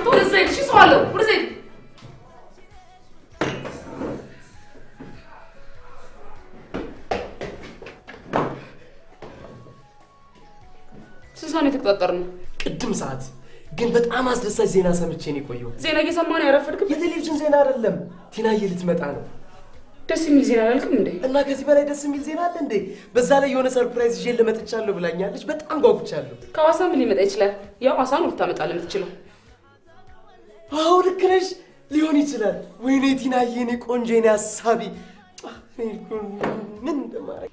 አንተ ወደዛ ሂድ። እሺ ሰው አለው ወደዛ ሂድ። ስንት ሰዓት ነው የተቀጣጠርነው? ቅድም ሰዓት ግን በጣም አስደሳች ዜና ሰምቼ ነው የቆየሁት። ዜና እየሰማህ ነው ያረፈድክም? የቴሌቪዥን ዜና አይደለም፣ ቲናዬ ልትመጣ ነው። ደስ የሚል ዜና አላልክም እንዴ? እና ከዚህ በላይ ደስ የሚል ዜና አለ እንዴ? በዛ ላይ የሆነ ሰርፕራይዝ ይዤ ልመጥቻለሁ ብላኛለች። በጣም ጓጉቻለሁ። ከሐዋሳ ምን ሊመጣ ይችላል? ያው አሳ ነው ልታመጣልህ የምትችለው። አዎ ልክ ነሽ፣ ሊሆን ይችላል። ወይኔ ቲናዬ፣ የኔ ቆንጆ፣ የኔ አሳቢ፣ ምን እንደማረግ።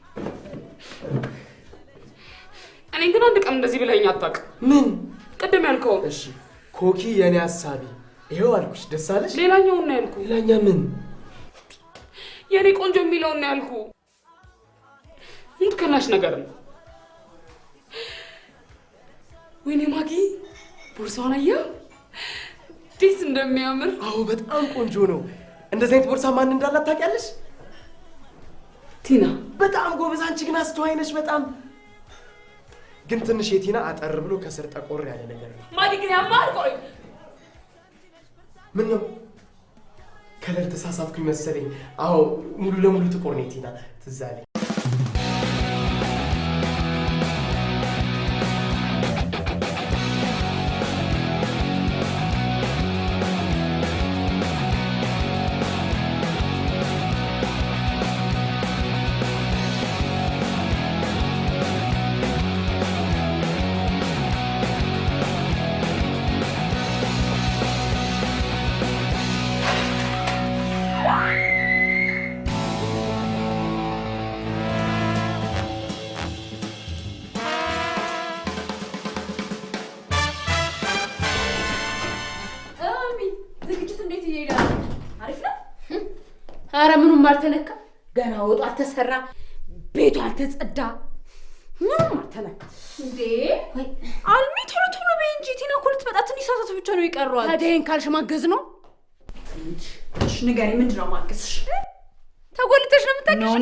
እኔ ግን አንድ ቀን እንደዚህ ብለኸኝ አታውቅም። ምን? ቅድም ያልከው። እሺ ኮኪ፣ የኔ አሳቢ፣ ይሄው አልኩሽ። ደስ አለሽ? ሌላኛውን ነው ያልኩ። ሌላኛ ምን? የኔ ቆንጆ የሚለውን ነው ያልኩ። እንት ከናሽ ነገር ነው። ወይኔ ማጊ፣ ቦርሳውን አየኸው? እንዴት እንደሚያምር። አዎ በጣም ቆንጆ ነው። እንደዚህ አይነት ቦርሳ ማን እንዳላት ታውቂያለሽ? ቲና። በጣም ጎበዝ። አንቺ ግን አስተዋይ ነሽ በጣም። ግን ትንሽ የቲና አጠር ብሎ ከስር ጠቆር ያለ ነገር ነው። ማጊ ግን ያማል። ቆይ ምን ነው? ከለር ተሳሳትኩኝ መሰለኝ። አዎ ሙሉ ለሙሉ ጥቁር ነው ቲና። ትዝ አለኝ። ኧረ ምኑም አልተነካ። ገና ወጡ አልተሰራ፣ ቤቱ አልተጸዳ፣ ምኑም አልተነካ። እንዴ አልሚ ቶሎ ቶሎ በይ እንጂ ቲና እኮ ልትመጣ ትንሽ ሰዓታት ብቻ ነው ይቀረዋል። ታዲያ ይሄን ካልሽ ማገዝ ነው? እሺ ንገሪ፣ ምንድን ነው ማገዝሽ? ተጎልተሽ ነው የምታገሽ?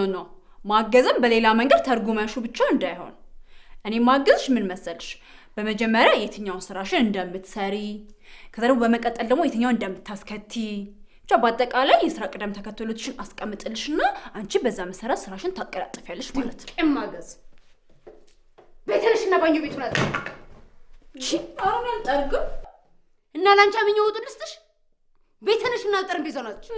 ኖ ማገዝም በሌላ መንገድ ተርጉመሹ ብቻ እንዳይሆን። እኔ ማገዝሽ ምን መሰልሽ? በመጀመሪያ የትኛውን ስራሽን እንደምትሰሪ፣ ከዛ ደግሞ በመቀጠል ደግሞ የትኛውን እንደምታስከቲ፣ ብቻ በአጠቃላይ የስራ ቅደም ተከተሎችሽን አስቀምጥልሽና አንቺ በዛ መሰረት ስራሽን ታቀላጥፊያለሽ ማለት ነው። ማገዝ ቤትሽና ባኞ ቤቱን አጥቂ። አሁን ያልጠርግም እና ላንቺ አመኘው ወጡ ልስጥሽ። ቤትሽና ጠረጴዛው ናችሁ።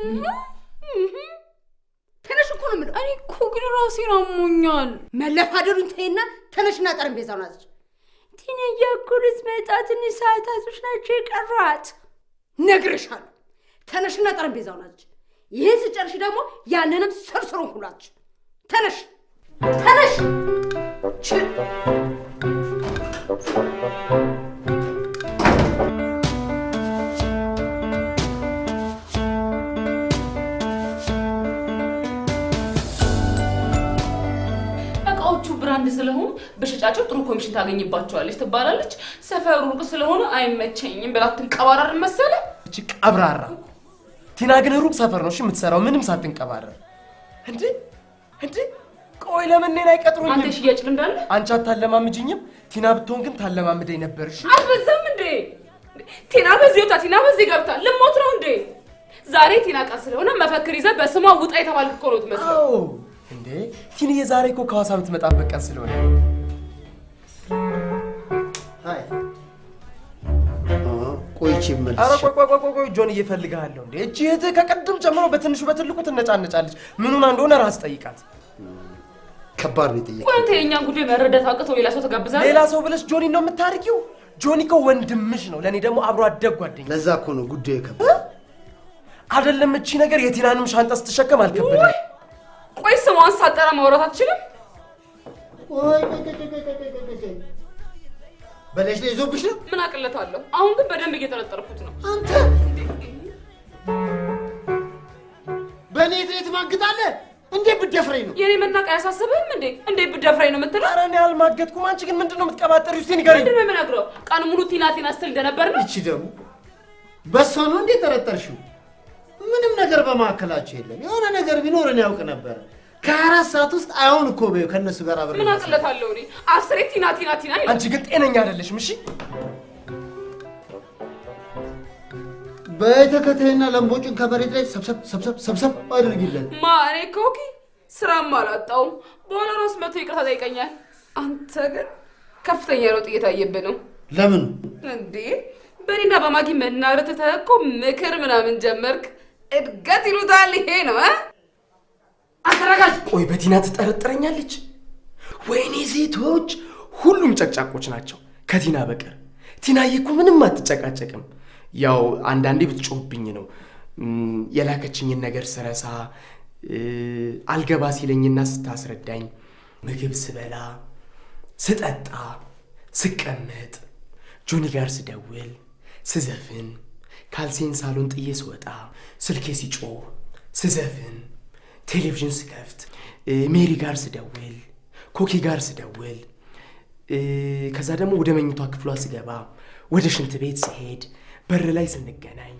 ተነሽ እኮ ነው የምለው። እኔ እኮ ግን ራሴን አሞኛል። መለፋደሩን ተይና ተነሽና ጠረጴዛው ናችሁ። ቲና ያኩርስ መጣትን ሰዓታቶች ናቸው የቀሯት። ነግሬሻለሁ። ተነሽና ጠረጴዛው ናችሁ። ይሄን ስጨርሽ ደግሞ ያንንም ሰርስሮን ሁላችሁ ተነሽ ተነሽ። ብራንድ ስለሆኑ በሽጫቸው ጥሩ ኮሚሽን ታገኝባቸዋለች ትባላለች። ሰፈሩ ሩቅ ስለሆነ አይመቸኝም ብላ ትንቀባረር መሰለ። እቺ ቀብራራ ቲና ግን ሩቅ ሰፈር ነው እሺ የምትሰራው፣ ምንም ሳትንቀባረር። እንዴ ቆይ ለምን እኔን አይቀጥሩኝም? አንተ ሽያጭ ልምድ አለ። አንቺ አታለማምጂኝም። ቲና ብትሆን ግን ታለማምደኝ ነበር። እሺ አልበዛም እንዴ? ቲና በዚህ ወጣ፣ ቲና በዚህ ገብታ ልሞት ነው እንዴ? ዛሬ ቲና ቃል ስለሆነ መፈክር ይዘህ በስሟ ውጣ የተባልክ እኮ ነው ትመስለው። አዎ እንዴ ቲንዬ ዛሬ እኮ ከሐዋሳ የምትመጣበት ቀን ስለሆነ። አይ ቆይቼ መልስ። ኧረ ቆይ ጆን እየፈልግሃለሁ እንዴ። እቺ እህትህ ከቀድም ጀምሮ በትንሹ በትልቁ ትነጫነጫለች። ምኑን እንደሆነ ራስ ጠይቃት። ከባድ ነው ጠይቃት። ቆይ አንተ የእኛን ጉዳይ መረዳት አቅቶ ሌላ ሰው ተጋብዛለህ? ሌላ ሰው ብለሽ ጆኒ ነው የምታርቂው? ጆኒ እኮ ወንድምሽ ነው፣ ለእኔ ደግሞ አብሮ አደግ ጓደኛ። ለዛ እኮ ነው ጉዳዩ ከባድ አይደለም። እቺ ነገር የቲናንም ሻንጣ ስትሸከም አልከበደም። ቆይ ስሟን ሳጠራ ማውራት አትችልም? ወይ በለሽ ላይ ይዞብሽ ነው። ምን አቅለታለሁ? አሁን ግን በደንብ እየጠረጠርኩት ነው። አንተ በእኔ ላይ ትማግጣለህ? እንዴት ብትደፍረኝ ነው? የኔ መናቅ አያሳስብህም እንዴ? እንዴት ብትደፍረኝ ነው የምትለው? ኧረ እኔ አልማገጥኩም። አንቺ ግን ምንድነው የምትቀባጠሪው? እስቲ ንገሪኝ። ምንድነው የምነግረው? ቀን ሙሉ ቲና ስትል እንደነበር ነው። እቺ ደግሞ በሷ ነው እንዴ ጠረጠርሽው? ምንም ነገር በማከላቸው የለም። የሆነ ነገር ቢኖር እኔ ያውቅ ነበር። ከ4 ሰዓት ውስጥ አይሆን እኮ በዩ ከነሱ ጋር አብረን ምን አቅለታለሁ እኔ? አስሬ ቲና ይላል። አንቺ ግን ጤነኛ አይደለሽም። እሺ በተከታይና ለምቦጭን ከመሬት ላይ ሰብሰብ አድርጊለት። ማኔ ኮኪ ስራም አላጣውም። በኋላ ራስ መቶ ይቅርታ ጠይቀኛል። አንተ ግን ከፍተኛ ለውጥ እየታየብህ ነው። ለምን እንዴ? በእኔና በማጊ መናረት ተኮ ምክር ምናምን ጀመርክ። እድገት ይሉታል ይሄ ነው። አተረጋጅ። ቆይ በቲና ትጠረጥረኛለች? ወይኔ ሴቶች ሁሉም ጨቅጫቆች ናቸው ከቲና በቀር። ቲናዬ እኮ ምንም አትጨቃጨቅም። ያው አንዳንዴ ብትጮህብኝ ነው። የላከችኝን ነገር ስረሳ አልገባ ሲለኝና ስታስረዳኝ ምግብ ስበላ፣ ስጠጣ፣ ስቀመጥ፣ ጆኒ ጋር ስደውል፣ ስዘፍን፣ ካልሴን ሳሎን ጥዬ ስወጣ፣ ስልኬ ሲጮህ ስዘፍን፣ ቴሌቪዥን ስከፍት፣ ሜሪ ጋር ስደውል፣ ኮኪ ጋር ስደውል፣ ከዛ ደግሞ ወደ መኝቷ ክፍሏ ስገባ፣ ወደ ሽንት ቤት ስሄድ፣ በር ላይ ስንገናኝ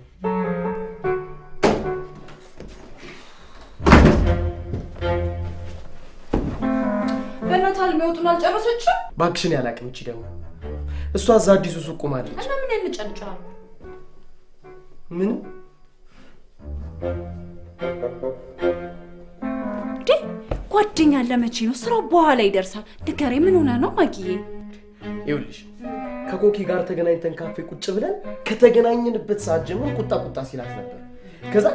በእናታል የሚወጡን አልጨረሰችም። ባክሽን ያላቅም። እቺ ደግሞ እሷ እዛ አዲሱ ሱቅ ቆማለች። እና ምን ያንጨንጫል? ምን ጓደኛ ለመቼ ነው? ስራው በኋላ ይደርሳል። ንገሬ፣ ምን ሆነ ነው ማጊዬ? ይኸውልሽ ከኮኪ ጋር ተገናኝተን ካፌ ቁጭ ብለን ከተገናኘንበት ሰዓት ጀምሮ ቁጣ ሲላት ነበር። ከዛ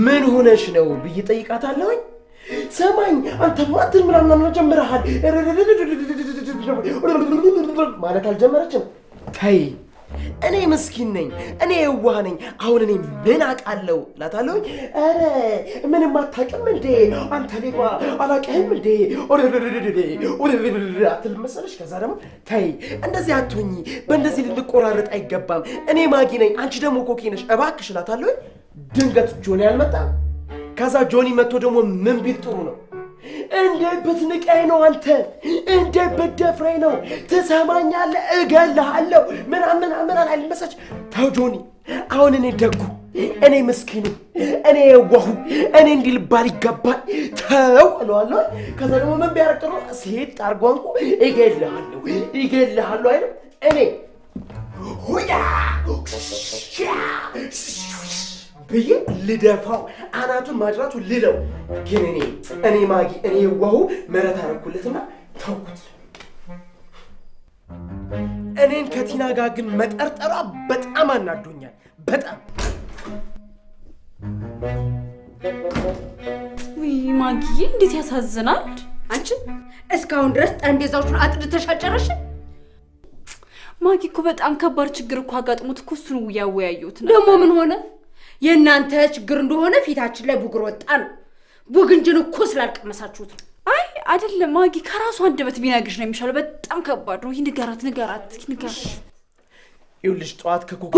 ምን ሆነሽ ነው ብዬ ጠይቃታለሁኝ። ሰማኝ አንተ ማትን ምናምን ጀምረሃል ማለት አልጀመረችም። ተይ እኔ ምስኪን ነኝ፣ እኔ የዋህ ነኝ። አሁን እኔ ምን አውቃለሁ እላታለሁኝ። ኧረ ምንም አታውቅም እንዴ አንተ ሌባ አላውቅህም እንዴ አትልም መሰለሽ። ከዛ ደግሞ ተይ እንደዚህ አትሁኚ፣ በእንደዚህ ልንቆራረጥ አይገባም። እኔ ማጊ ነኝ፣ አንቺ ደግሞ ኮኪ ነሽ፣ እባክሽ እላታለሁኝ። ድንገት ጆኒ አልመጣም። ከዛ ጆኒ መጥቶ ደግሞ ምን ቢል ጥሩ ነው? እንደ ብትንቀኝ ነው አንተ፣ እንደ ብትደፍረኝ ነው፣ ትሰማኛለህ? እገልሃለሁ ምናምን አልመሰች። ተው ጆኒ፣ አሁን እኔ ደጉ፣ እኔ ምስኪኑ፣ እኔ የዋሁ፣ እኔ እንዲህ ልባል ይገባል። ተው እለዋለሁ። ከዛ ደግሞ ምን ቢያረግ ጥሩ? ሴት ጣርጓንኩ እገልሃለሁ አይደል? እኔ ሁያ ብዬ ልደፋው፣ አናቱን ማጅራቱ ልለው። ግን እኔ ማጊ፣ እኔ የዋሁ ምህረት አደረኩለትና ተውኩት። እኔን ከቲና ጋር ግን መጠርጠሯ በጣም አናዶኛል። በጣም ውይ ማጊዬ፣ እንዴት ያሳዝናል። አንቺ እስካሁን ድረስ ጠረጴዛዎቹን አጥድተሽ አልጨረሽ? ማጊ እኮ በጣም ከባድ ችግር እኮ አጋጥሞት እኮ እሱን ያወያዩት ነው። ደግሞ ምን ሆነ? የእናንተ ችግር እንደሆነ ፊታችን ላይ ቡግር ወጣ ነው። ቡግንጅን እኮ ስላልቀመሳችሁት ነው። አይ አይደለም ማጊ፣ ከራሱ አንደበት ቢነግርሽ ነው የሚሻለው። በጣም ከባድ ነው። ንገራት። ይኸውልሽ ጠዋት ከኮኮ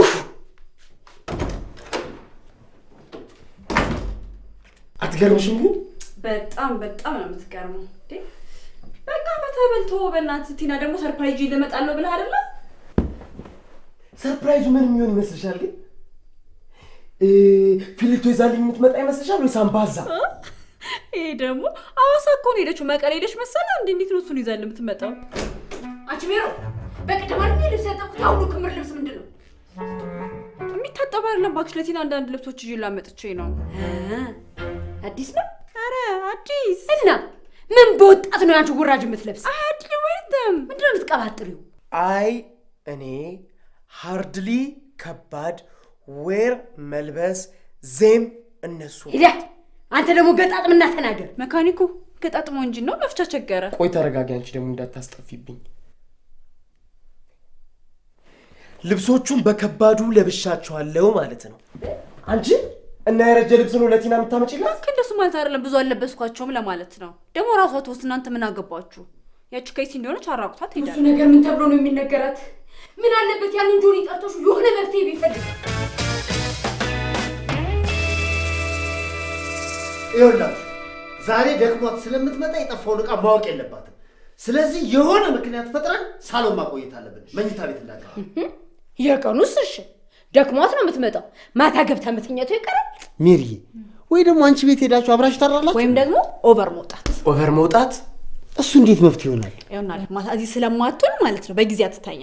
አትገርምሽም? ግን በጣም ነው የምትገርመው። በቃ በተበልቶ በእናትህ ቲና ደግሞ ሰርፕራይዝ ልመጣለሁ ብለህ አይደለ? ሰርፕራይዙ ምን የሚሆን ይመስልሻል? ግን ፊሊቶ ይዛልኝ የምትመጣ ይመስልሻል ወይስ አምባዛ? ይሄ ደግሞ አዋሳ እኮ ነው ሄደችው። መቀሌ ሄደች መሰለህ እንዴ? እንዴት ነው እሱን ይዛል የምትመጣው? አንቺ ሜሮ በቅድም አንዴ ልብስ ያጠብኩት አሁን ክምር ልብስ ምንድን ነው? የሚታጠብ አይደለም እባክሽ። ለቲና አንዳንድ ልብሶች ይዤ ላመጥቼ ነው። አዲስ ነው? ኧረ አዲስ። እና ምን በወጣት ነው አንቺ ጉራጅ የምትለብስ? አድሊ ወይተም ምንድን ነው የምትቀባጥሪው? አይ እኔ ሃርድሊ ከባድ ዌር መልበስ ዜም እነሱ ሄዳ አንተ ደግሞ ገጣጥምና ተናገር። መካኒኩ ገጣጥሞ እንጂ ነው መፍቻ ቸገረ። ቆይ ተረጋጊ፣ አንቺ ደግሞ እንዳታስጠፊብኝ። ልብሶቹን በከባዱ ለብሻቸዋለሁ ማለት ነው። አንቺ እና ያረጀ ልብስ ነው ለቲና የምታመጪላት? እንደሱ ማለት አይደለም፣ ብዙ አልለበስኳቸውም ለማለት ነው። ደግሞ ራሷ ተወስ፣ እናንተ ምን አገባችሁ? ያቺ ከይሲ እንደሆነች አራቁታት ሄዳለች። እሱ ነገር ምን ተብሎ ነው የሚነገራት? ምን አለበት ያንን ጆኒ ጠርቶሽ የሆነ መፍትሄ ቢፈልግ። ይኸውላችሁ ዛሬ ደክሟት ስለምትመጣ የጠፋውን ዕቃ ማወቅ የለባትም። ስለዚህ የሆነ ምክንያት ፈጥረን ሳሎን ማቆየት አለብን። መኝታ ቤት እንዳገባ የቀኑስ እሺ፣ ደክሟት ነው የምትመጣው። ማታ ገብታ መተኛቱ ይቀራል። ሜሪ፣ ወይ ደግሞ አንቺ ቤት ሄዳችሁ አብራችሁ ታድራላችሁ። ወይም ደግሞ ኦቨር መውጣት። ኦቨር መውጣት እሱ እንዴት መፍትሄ ይሆናል? ይሆናል ማታ እዚህ ስለማትሆን ማለት ነው በጊዜ አትተኛ።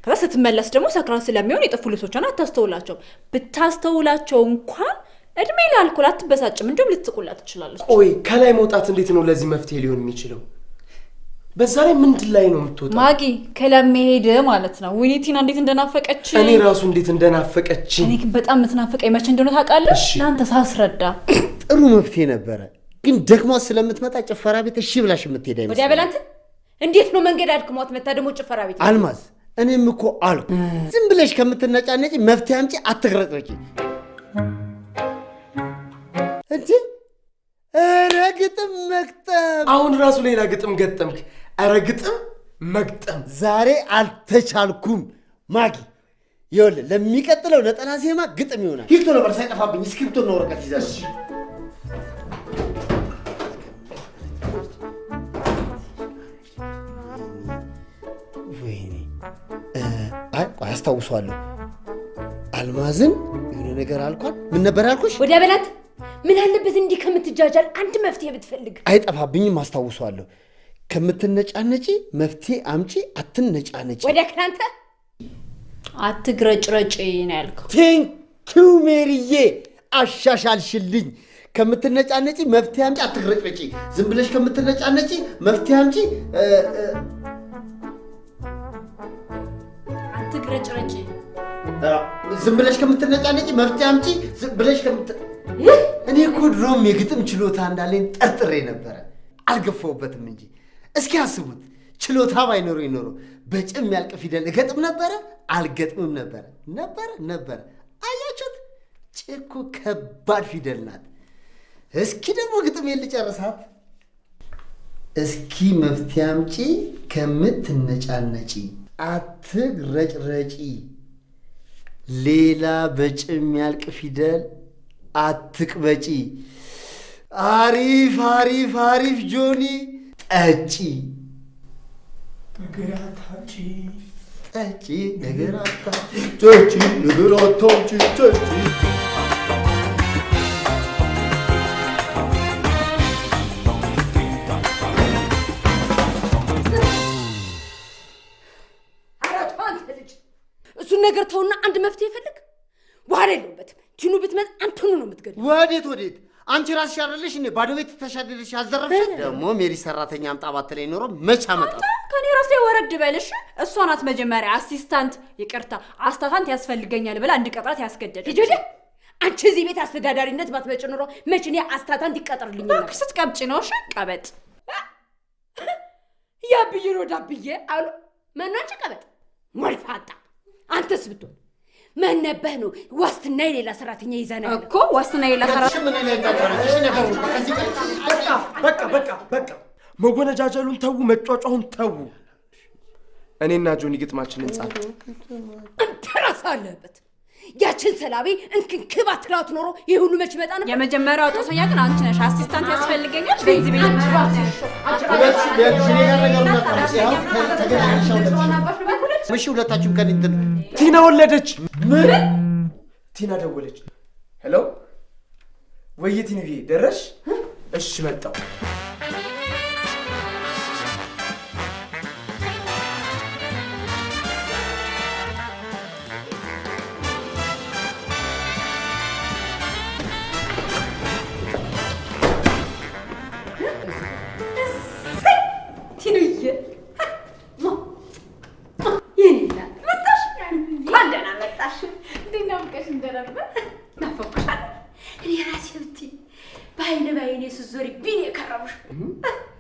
ከዛ ስትመለስ ደግሞ ሰክራን ስለሚሆን የጠፉ ልብሶቿን አታስተውላቸው። ብታስተውላቸው እንኳን እድሜ ላልኩል አትበሳጭም፣ እንደውም ልትቆላት ትችላለች። ቆይ ከላይ መውጣት እንዴት ነው ለዚህ መፍትሄ ሊሆን የሚችለው? በዛ ላይ ምንድን ላይ ነው የምትወጣው? ማጊ ከለመሄድ ማለት ነው። ዊኒቲና እንዴት እንደናፈቀች እኔ ራሱ እንዴት እንደናፈቀች። እኔ በጣም የምትናፈቀኝ መቼ እንደሆነ ታውቃለህ? ለአንተ ሳስረዳ ጥሩ መፍትሄ ነበረ፣ ግን ደክማ ስለምትመጣ ጭፈራ ቤት እሺ ብላሽ የምትሄድ አይመስልም። ወዲያ በላንተ እንዴት ነው መንገድ አድክሟት መታ ደግሞ ጭፈራ ቤት? አልማዝ እኔም እኮ አልኩ ዝም ብለሽ ከምትነጫነጪ መፍትሄ አምጪ፣ አትግረጥረጪ እንጂ። ኧረ ግጥም መግጠም! አሁን ራሱ ሌላ ግጥም ገጠምክ። ኧረ ግጥም መግጠም ዛሬ አልተቻልኩም። ማጊ ይኸውልህ ለሚቀጥለው ነጠላ ዜማ ግጥም ይሆናል። ሂልቶ ነበር ሳይጠፋብኝ እስክሪብቶና ወረቀት ይዛሽ። ወይኔ አይ ቆይ አስታውሰዋለሁ። አልማዝን የሆነ ነገር አልኳት። ምን ነበር ያልኩሽ? ወዲያ በላት። ምን አለበት እንዲህ ከምትጃጃል አንድ መፍትሄ ብትፈልግ? አይጠፋብኝም፣ አስታውሰዋለሁ። ከምትነጫነጪ መፍትሄ አምጪ፣ አትነጫነጪ። ወዲያ ከናንተ አትግረጭረጭ ነው ያልከው። ቴንኪው ሜሪዬ፣ አሻሻልሽልኝ። ከምትነጫነጪ መፍትሄ አምጪ፣ አትግረጭረጪ። ዝም ብለሽ ከምትነጫነጪ መፍትሄ አምጪ፣ አትግረጭረጭ። ዝም ብለሽ ከምትነጫነጪ መፍትሄ አምጪ፣ ዝም ብለሽ እኔ እኮ ድሮም የግጥም ችሎታ እንዳለኝ ጠርጥሬ ነበረ፣ አልገፋሁበትም እንጂ። እስኪ አስቡት፣ ችሎታ ባይኖረው ይኖረው በጭም ያልቅ ፊደል እገጥም ነበረ? አልገጥምም ነበረ። አያችሁት? ጭ እኮ ከባድ ፊደል ናት። እስኪ ደግሞ ግጥም ልጨርሳት። እስኪ መፍትሄ አምጪ ከምትነጫነጪ፣ አትግረጭረጪ፣ ሌላ በጭም ያልቅ ፊደል አትቅበጪ። አሪፍ አሪፍ አሪፍ ጆኒ፣ ጠጪ ነገር አታጪ፣ ጠጪ ነገር አታጪ፣ ጠጪ ነገር አታጪ፣ ጠጪ። እሱን ነገር ተውና አንድ መፍትሄ ፈልግ። በኋላ የለውበትም። ቲኑ ብትመጣ አንተኑ ነው የምትገድለው። ወዴት? አንቺ ራስሽ አይደለሽ እንዴ ባዶ ቤት ተሻደልሽ አዘረፍሽ? ደግሞ ሜሪ ሰራተኛ አምጣ ባትለኝ ኖሮ መች አመጣው? ከኔ ራስ ላይ ወረድ በልሽ። እሷ ናት መጀመሪያ አሲስታንት፣ ይቅርታ አስታታንት ያስፈልገኛል ብላ እንድቀጥራት ያስገደደች። ልጅ አንቺ እዚህ ቤት አስተዳዳሪነት ባትመጭ ኖሮ መች እኔ አስታታንት ይቀጥርልኝ ነበር። ስትቀብጭ ነው እሺ? ቀበጥ ያብዬ ነው ዳብዬ አሉ። ማነው አንቺ ቀበጥ ሞልፋጣ? አንተስ ብትሆን ምን ነበር ነው ዋስትና የሌላ ሰራተኛ ይዛና እኮ ዋስትና የሌላ ሰራተኛ ምን ላይ እንዳታረሽ ነገር በቃ መጎነጃጀሉን ተዉ፣ መጫጫሁን ተዉ። እኔና ጆኒ ግጥማችንን ጻፍ። አንተ ራስህ አለህበት። ያችን ሰላቤ እንክንክብ አትላት ኖሮ ይሄ ሁሉ መች መጣ ነበር። የመጀመሪያው ጦሰኛ ግን አንቺ ነሽ። አሲስታንት ያስፈልገኛል በዚህ ቤት ምሽ ሁለታችሁም ከኔ እንትን ቲና ወለደች። ምን? ቲና ደወለች። ሄሎ ወይ ቲኒዬ ደረሽ? እሺ መጣሁ።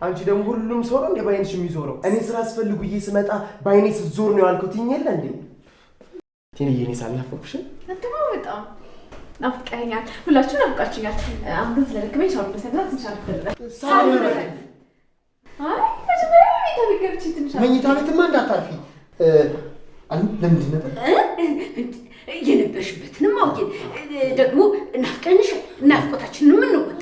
አንቺ ደግሞ ሁሉም ሰው ነው እንደ ባይንሽ የሚዞረው። እኔ ስራ አስፈልጉዬ ስመጣ ባይኔ ስትዞር ነው ያልኩት። ይኘለ እንዴ ቲኒዬ፣ እኔ ሳልናፈቅሽ አንተማ በጣም ናፍቀኸኛል። ሁላችሁ ናፍቃችኛል። አሁን ስለደከመኝ ሻወር በሰንታት እንሻልከለ መጀመሪያ መኝታ ቤት ገብቼ ትንሽ መኝታ ቤትማ እንዳታርፊ። ለምንድን ነበር የነበርሽበትንም አውቄ ደግሞ ናፍቀንሽ ናፍቆታችንን እንወጣው።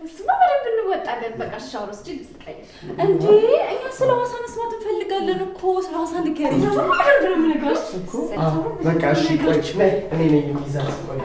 እሱማ በደንብ እንወጣለን። በቃ ሻወር ወስጄ ልብስ ልቀይር። እንዴ እኛ ስለ ሐዋሳ መስማት እንፈልጋለን እኮ። ስለ ሐዋሳ ንገሪኝ። በደንብ ነው የምነግርሽ እኮ። በቃ እሺ፣ ቆይ እኔ ነኝ የሚይዛት። ቆይ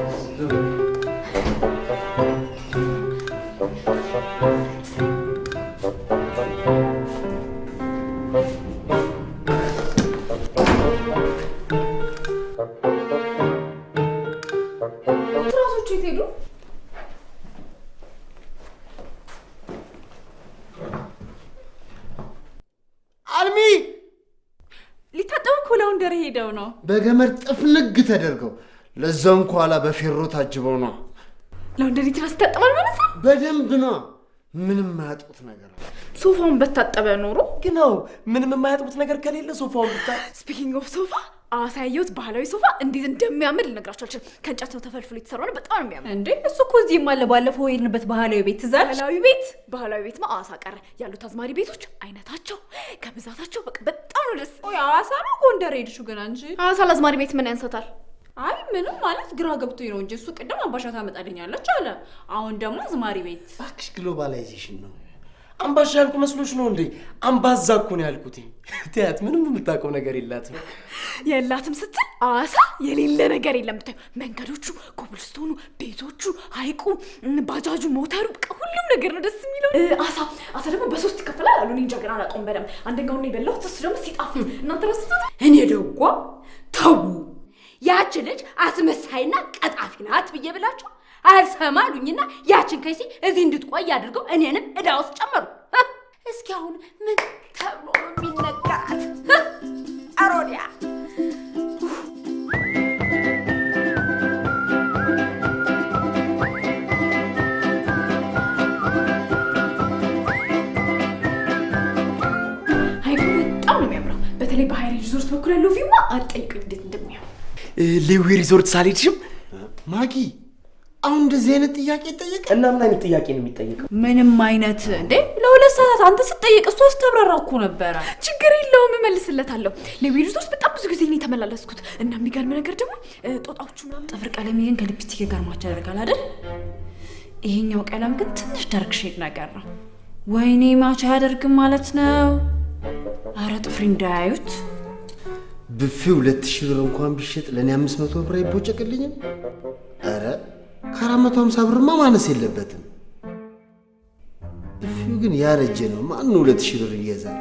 ነው? በገመድ ጥፍንግ ተደርገው ለዛም ኋላ በፌሮ ታጅበው ነው። ላውንደሪ ትራስ ታጠባል ማለት ነው? በደንብ ነው። ምንም የማያጥቡት ነገር አለ። ሶፋውን በታጠበ ኖሮ ግን ነው ምንም የማያጥቡት ነገር ከሌለ ሶፋውን ብታ ስፒኪንግ ኦፍ ሶፋ አሳየሁት። ባህላዊ ሶፋ እንዴት እንደሚያምር ልነግራችሁ አልችልም። ከእንጨት ነው ተፈልፍሎ የተሰራው ነው። በጣም የሚያምር እንዴ! እሱ እኮ እዚህም አለ። ባለፈው የሄድንበት ባህላዊ ቤት እዛ ባህላዊ ቤት አዋሳ ቀረ። ያሉት አዝማሪ ቤቶች አይነታቸው ከብዛታቸው በቃ በጣም ነው ደስ። ኦይ አዋሳ ነው ጎንደር ሄድሽው ግን አንቺ? አዋሳ ለአዝማሪ ቤት ምን ያንሰታል? አይ ምንም ማለት ግራ ገብቶኝ ነው እንጂ እሱ ቅድም አምባሻ ታመጣልኛለች አለ። አሁን ደግሞ አዝማሪ ቤት። እባክሽ ግሎባላይዜሽን ነው። አምባሻ ያልኩ መስሎሽ ነው እንዴ? አምባዛ እኮ ነው ያልኩት። ትያት ምንም የምታውቀው ነገር የላትም። የላትም ስትል አዋሳ የሌለ ነገር የለም። ብታዩ መንገዶቹ፣ ኮብልስቶኑ፣ ቤቶቹ፣ ሀይቁ፣ ባጃጁ፣ ሞተሩ በቃ ሁሉም ነገር ነው ደስ የሚለው። አሳ ደግሞ በሶስት ይከፈላል አሉ። እኔ እንጃ ግን አላውቀውም በደምብ። አንደኛውን ነው የበላሁት፣ እሱ ደግሞ ሲጣፍጥ እናንተ ረስቱት። እኔ ደጓ ተው ያች ልጅ አስመሳይና ቀጣፊ ናት ብዬ ብላችሁ አልሰማሉኝና ያችን ከይሲ እዚህ እንድትቆይ አድርገው እኔንም እዳ ውስጥ ጨመሩ። እስኪ አሁን ምን ተብሎ ነው የሚነገራት? አሮዲያ ሀይቁ በጣም ነው የሚያምረው። በተለይ በሀይሪ ሪዞርት በኩል ያለው ቪውማ አትጠይቁኝ እንዴት እንደሚያምር። ሌዊ ሪዞርት ሳልሄድሽም ማጊ አሁን እንደዚህ አይነት ጥያቄ ይጠየቅ እና ምን አይነት ጥያቄ ነው የሚጠየቀው? ምንም አይነት እንዴ! ለሁለት ሰዓት አንተ ስትጠይቅ እሱ አስተብራራ እኮ ነበረ። ችግር የለውም እመልስለታለሁ። ሌዊ ሪዞርት በጣም ብዙ ጊዜ ነው የተመላለስኩት እና የሚገርም ነገር ደግሞ ጦጣዎቹ ምናምን ጥፍር ቀለም ይሄን ከሊፕስቲክ ጋር ማች ያደርጋል አይደል? ይሄኛው ቀለም ግን ትንሽ ዳርክ ሼድ ነገር ነው። ወይኔ ማች አያደርግም ማለት ነው። አረ ጥፍሬ እንዳያዩት። ብፌ 2000 ብር እንኳን ቢሸጥ ለኔ 500 ብር አይቦጨቅልኝም? አረ ከ450 ብርማ ማነስ የለበትም። ብፌው ግን ያረጀ ነው። ማን 2000 ብር ይገዛል?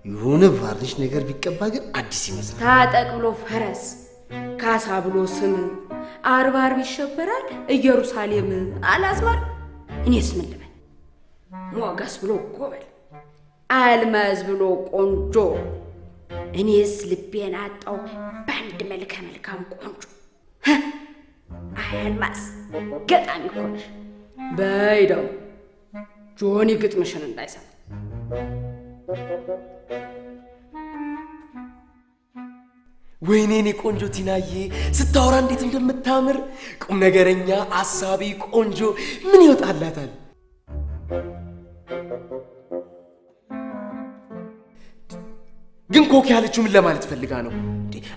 የሆነ ቫርኒሽ ነገር ቢቀባ ግን አዲስ ይመስላል። ታጠቅ ብሎ ፈረስ ካሳ ብሎ ስም አርብ ይሸበራል ኢየሩሳሌም አላዝማር። እኔስ ምን ልበል? ሞገስ ብሎ ጎበል፣ አልማዝ ብሎ ቆንጆ። እኔስ ልቤን አጣው በአንድ መልከ መልካም ቆንጆ። አልማዝ ገጣሚ እኮ ነሽ። በይ ደግሞ ጆኒ ግጥምሽን እንዳይሰማ። ወይኔ እኔ ቆንጆ ቲናዬ ስታወራ እንዴት እንደምታምር ቁም ነገረኛ፣ አሳቢ፣ ቆንጆ ምን ይወጣላታል? ግን ኮክ ያለችው ምን ለማለት ፈልጋ ነው?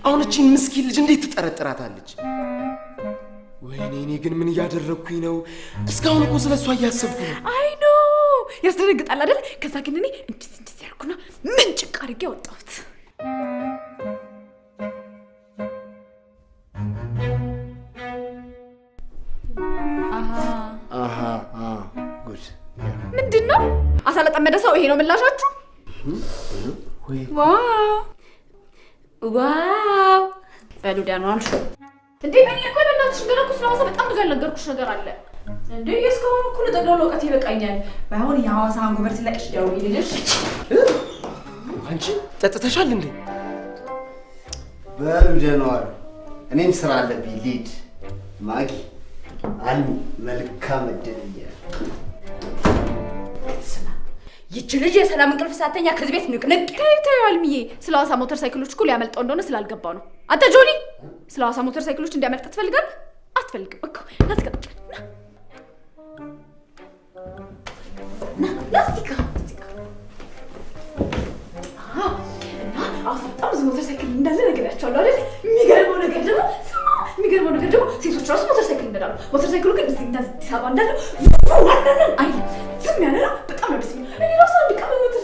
አሁን እቺን ምስኪን ልጅ እንዴት ትጠረጥራታለች? ወይኔ እኔ ግን ምን እያደረግኩኝ ነው? እስካሁን እኮ ስለሷ እያሰብኩ ነው። አይ ኖ ያስደነግጣል አይደል? ከዛ ግን እኔ እንዴት ያልኩና ምን ጭቃ አድርጌ ወጣሁት። ጉድ ምንድን ነው? አሳ ለጠመደ ሰው ይሄ ነው ምላሻችሁ? ዋው በሉ ዳኑ አልሹ እንዴ ምን እኮ በእናትሽ ገና እኮ ስለሐዋሳ በጣም ብዙ ያልነገርኩሽ ነገር አለ። እንዴ እስካሁን እኮ ለጠቅላላ እውቀት ይበቃኛል። ባይሆን የሐዋሳ አንጎበር ስለቅሽ ደውይልሽ። አንቺ ጠጥተሻል እንዴ? በሉ ደህና ዋሉ። እኔም ስራ አለብኝ ልሂድ። ማጊ አልሚ መልካም እድል እያለ ይቺ ልጅ የሰላም እንቅልፍ ሳተኛ ከዚህ ቤት ንቅንቅ። ተይው አልሚዬ፣ ስለ ሐዋሳ ሞተር ሳይክሎች እኮ ሊያመልጠው እንደሆነ ስላልገባው ነው። አንተ ጆኒ ስለ ሐዋሳ ሞተር ሳይክሎች እንዲያመልጥ ትፈልጋለህ? አትፈልግም እኮ ናትቀጥል ላስቲካ እና ሐዋሳ በጣም ብዙ ሞተር ሳይክል እንዳለ ነግሬያቸዋለሁ አይደል? የሚገርመው ነገር ደግሞ ሴቶች ራሱ ሞተር ሳይክል እንዳሉ፣ ሞተር ሳይክሉ ግን እዚህ አዲስ አበባ እንዳለው ዋናና አይ ዝም ያለ ነው። በጣም ነው ደስ የሚለው። እኔ ራሱ አንድ ቀን በሞተር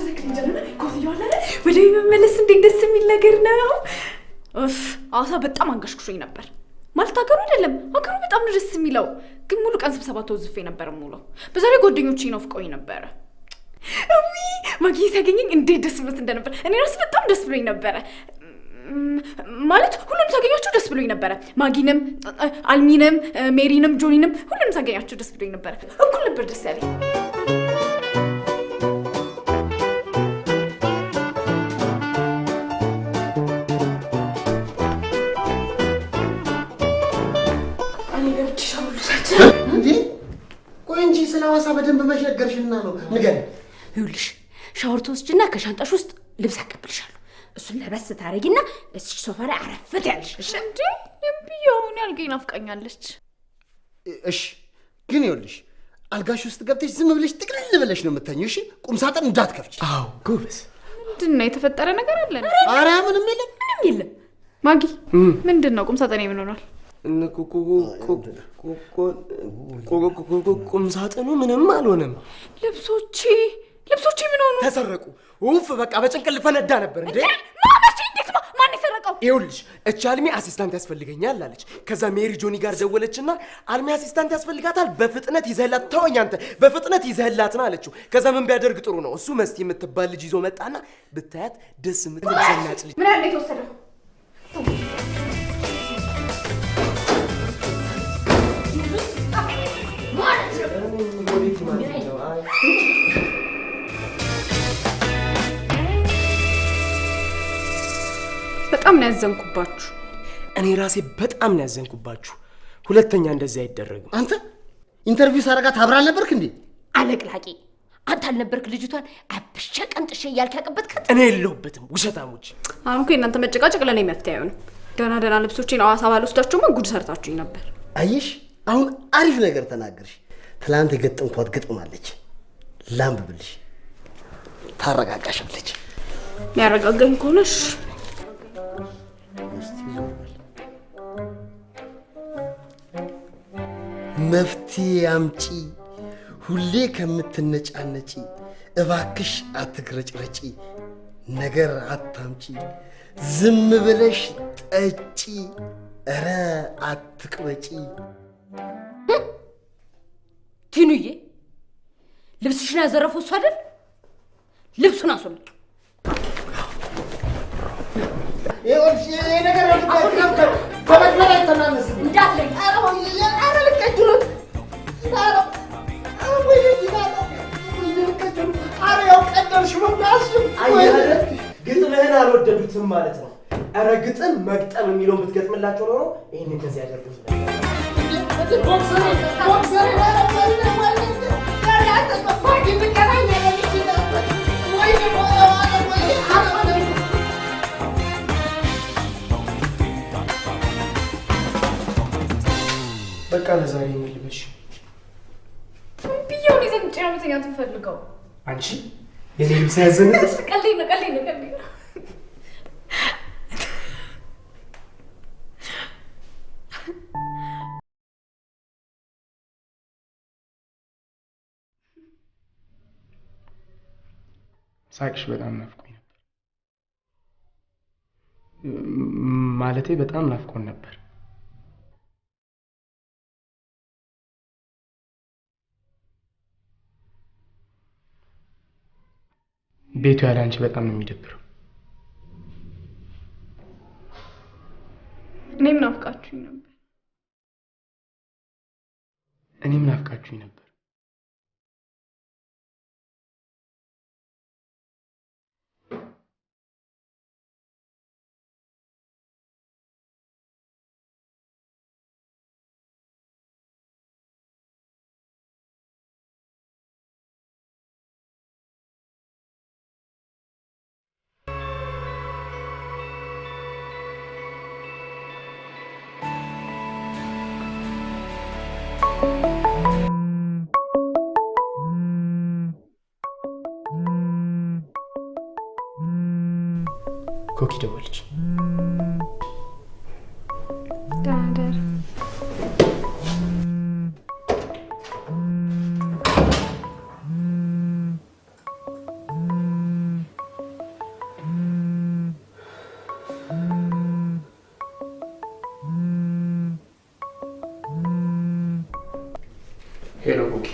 ሳይክል እንጀልና ኮፍያ አለ ወደ መመለስ እንዴት ደስ የሚል ነገር ነው። ሐዋሳ በጣም አንገሽግሾኝ ነበር ማለት ሀገሩ አይደለም፣ ሀገሩ በጣም ነው ደስ የሚለው። ግን ሙሉ ቀን ስብሰባ ተወዝፌ ነበር ሙሉ። በዛ ላይ ጓደኞቼ ናፍቀውኝ ነበረ። ማጊ ሲያገኘኝ እንዴት ደስ ብሎት እንደነበር እኔ ራሱ በጣም ደስ ብሎኝ ነበረ። ማለት ሁሉንም ሳገኛቸው ደስ ብሎኝ ነበረ። ማጊንም፣ አልሚንም፣ ሜሪንም፣ ጆኒንም ሁሉንም ሳገኛቸው ደስ ብሎኝ ነበረ። እኩል ነበር ደስ ያለኝ። ሐዋሳ በደንብ መሸገርሽና ነው ንገሪ። ይኸውልሽ ሻወር ትወስጂና ከሻንጣሽ ውስጥ ልብስ አቀብልሻለሁ። እሱን ለበስ ታረጊና እዚህ ሶፋ ላይ አረፈት ያለሽ። እሺ እንዴ እምቢያውን ያልገኝ ናፍቃኛለች። እሺ ግን ይኸውልሽ አልጋሽ ውስጥ ገብተሽ ዝም ብለሽ ጥቅልል ብለሽ ነው የምተኘው። እሺ ቁም ሳጥን እንዳትከፍቺ። አዎ ጎበዝ። ምንድነው የተፈጠረ ነገር አለ? ኧረ ምንም የለም ምንም የለም። ማጊ ምንድነው ቁም ሳጥኔ ምን ሆኗል? ቁም ሳጥኑ ምንም አልሆነም። ልብሶቼ ምን ሆኑ? ተሰረቁ። ውፍ በቃ በጭንቅል ፈነዳ ነበር እንዴ። ማማቼ እንዴት ማን የሰረቀው? ይኸውልሽ እች አልሚ አሲስታንት ያስፈልገኛል አለች። ከዛ ሜሪ ጆኒ ጋር ደወለችና አልሚ አሲስታንት ያስፈልጋታል፣ በፍጥነት ይዘህላት ተወኝ አንተ በፍጥነት ይዘህላት ነው አለችው። ከዛ ምን ቢያደርግ ጥሩ ነው እሱ መስቲ የምትባል ልጅ ይዞ መጣና ብታያት ደስ የምትል ዘናጭ ልጅ። ምን አለ የተወሰደው? በጣም ነው ያዘንኩባችሁ። እኔ ራሴ በጣም ነው ያዘንኩባችሁ። ሁለተኛ እንደዚህ አይደረግም። አንተ ኢንተርቪው ሳረጋት አብራ አልነበርክ እንዴ? አለቅላቂ አንተ አልነበርክ ልጅቷን አብሸ ቀንጥሼ እያልክ ያቀበጥከት? እኔ የለሁበትም ውሸታሞች። አሁን እኮ እናንተ መጨቃጨቅ ለኔ መፍትሄ አይሆንም። ደህና ልብሶቼን ሐዋሳ ባልወስዳቸውማ ጉድ ሰርታችሁኝ ነበር። አየሽ አሁን አሪፍ ነገር ተናገርሽ። ትላንት የገጠምኳት ግጥም አለች ላንብብልሽ፣ ታረጋጋሻለች። ያረጋጋኝ ከሆነሽ መፍትሄ አምጪ ሁሌ ከምትነጫነጪ፣ እባክሽ አትግረጭረጪ፣ ነገር አታምጪ፣ ዝም ብለሽ ጠጪ፣ ኧረ አትቅበጪ። ቲኑዬ ልብስሽን ያዘረፈው እሱ አይደል? ልብሱን አስወልቅ። ይኸውልሽ ይሄ ነገር በመስመር አይተናነስ እንዳትለኝ። ኧረ ልቀጅሩት ኧረ ያው ቀደምሽ መብላሽ ግጥምህን አልወደዱትም ማለት ነው። ኧረ ግጥም መግጠም የሚለውን ብትገጥምላቸው ኖሮ ይህን እንደዚህ ያደርጉት በቃ ለዛሬ የሚልበሽ ብያውን ይዘን ጭራ መተኛት እንፈልገው። አንቺ የኔ ልብስ ያዘንጥሽ ቀልዴ ነው። ሳቅሽ በጣም ናፍቆኝ ነበር። ማለቴ በጣም ናፍቆን ነበር። ቤቱ ያለ አንቺ በጣም ነው የሚደብረው። እኔም ናፍቃችሁኝ ነበር። ኮኪ ደወለች። ዳንደር ሄሎ ኮኪ።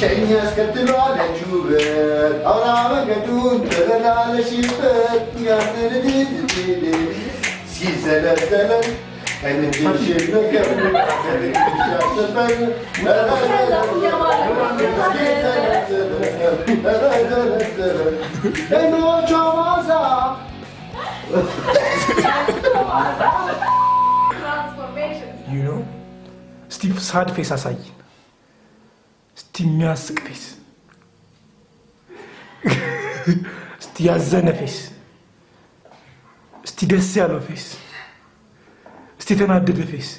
ሸኛ አስከትሏለች ውበት አውራ መንገዱን ተበላለሽበት ያንድድድድ ሲዘለዘለን ከንድሽን ነገር ያስበን እኖቿ ማዛ ዩ ኖ እስቲ ሳድ ፌስ አሳይን። እስቲ የሚያስቅ ፌስ፣ እስቲ ያዘነ ፌስ፣ እስቲ ደስ ያለው ፌስ፣ እስቲ የተናደደ ፌስ።